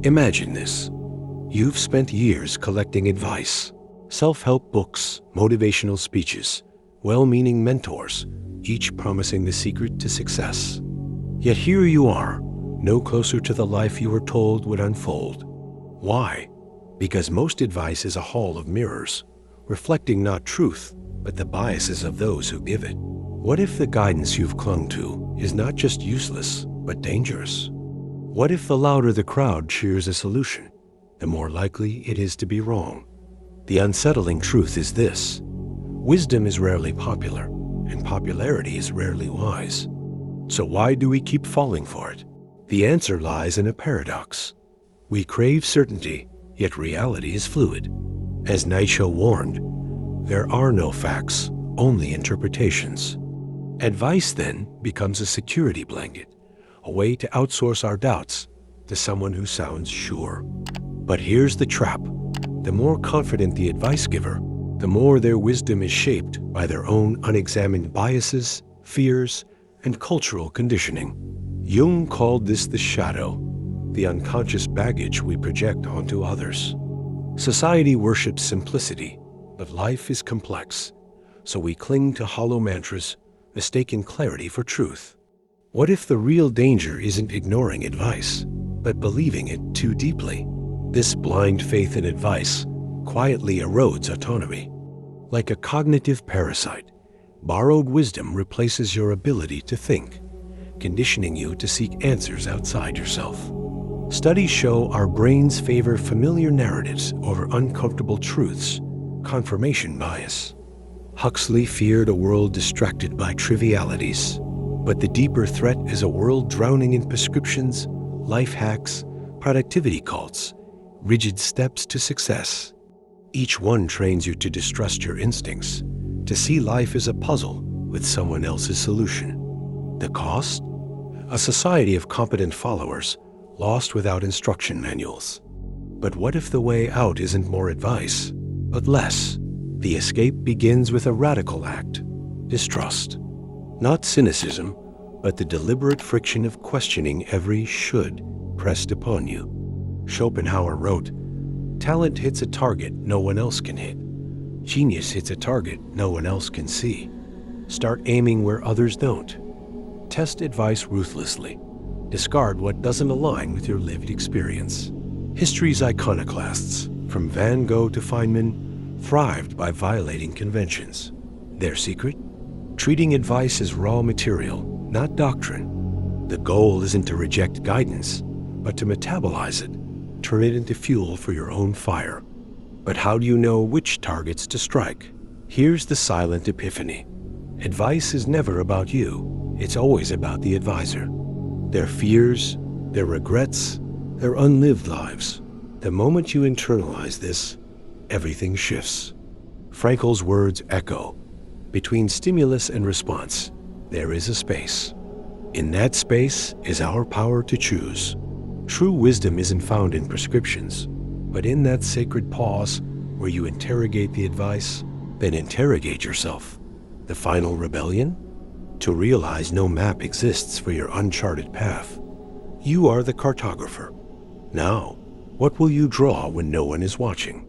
Imagine this. You've spent years collecting advice, self-help books, motivational speeches, well-meaning mentors, each promising the secret to success. Yet here you are, no closer to the life you were told would unfold. Why? Because most advice is a hall of mirrors, reflecting not truth, but the biases of those who give it. What if the guidance you've clung to is not just useless, but dangerous? What if the louder the crowd cheers a solution, the more likely it is to be wrong? The unsettling truth is this: wisdom is rarely popular, and popularity is rarely wise. So why do we keep falling for it? The answer lies in a paradox. We crave certainty, yet reality is fluid. As Nietzsche warned, there are no facts, only interpretations. Advice then becomes a security blanket, a way to outsource our doubts to someone who sounds sure. But here's the trap. The more confident the advice giver, the more their wisdom is shaped by their own unexamined biases, fears, and cultural conditioning. Jung called this the shadow, the unconscious baggage we project onto others. Society worships simplicity, but life is complex, so we cling to hollow mantras, mistaking clarity for truth. What if the real danger isn't ignoring advice, but believing it too deeply? This blind faith in advice quietly erodes autonomy. Like a cognitive parasite, borrowed wisdom replaces your ability to think, conditioning you to seek answers outside yourself. Studies show our brains favor familiar narratives over uncomfortable truths, confirmation bias. Huxley feared a world distracted by trivialities, but the deeper threat is a world drowning in prescriptions, life hacks, productivity cults, rigid steps to success. Each one trains you to distrust your instincts, to see life as a puzzle with someone else's solution. The cost? A society of competent followers, lost without instruction manuals. But what if the way out isn't more advice, but less? The escape begins with a radical act: distrust. Not cynicism, but the deliberate friction of questioning every should pressed upon you. Schopenhauer wrote, "Talent hits a target no one else can hit. Genius hits a target no one else can see. Start aiming where others don't. Test advice ruthlessly. Discard what doesn't align with your lived experience." History's iconoclasts, from Van Gogh to Feynman, thrived by violating conventions. Their secret? Treating advice as raw material, not doctrine. The goal isn't to reject guidance, but to metabolize it, turn it into fuel for your own fire. But how do you know which targets to strike? Here's the silent epiphany. Advice is never about you. It's always about the advisor. Their fears, their regrets, their unlived lives. The moment you internalize this, everything shifts. Frankl's words echo. Between stimulus and response, there is a space. In that space is our power to choose. True wisdom isn't found in prescriptions, but in that sacred pause where you interrogate the advice, then interrogate yourself. The final rebellion? To realize no map exists for your uncharted path. You are the cartographer. Now, what will you draw when no one is watching?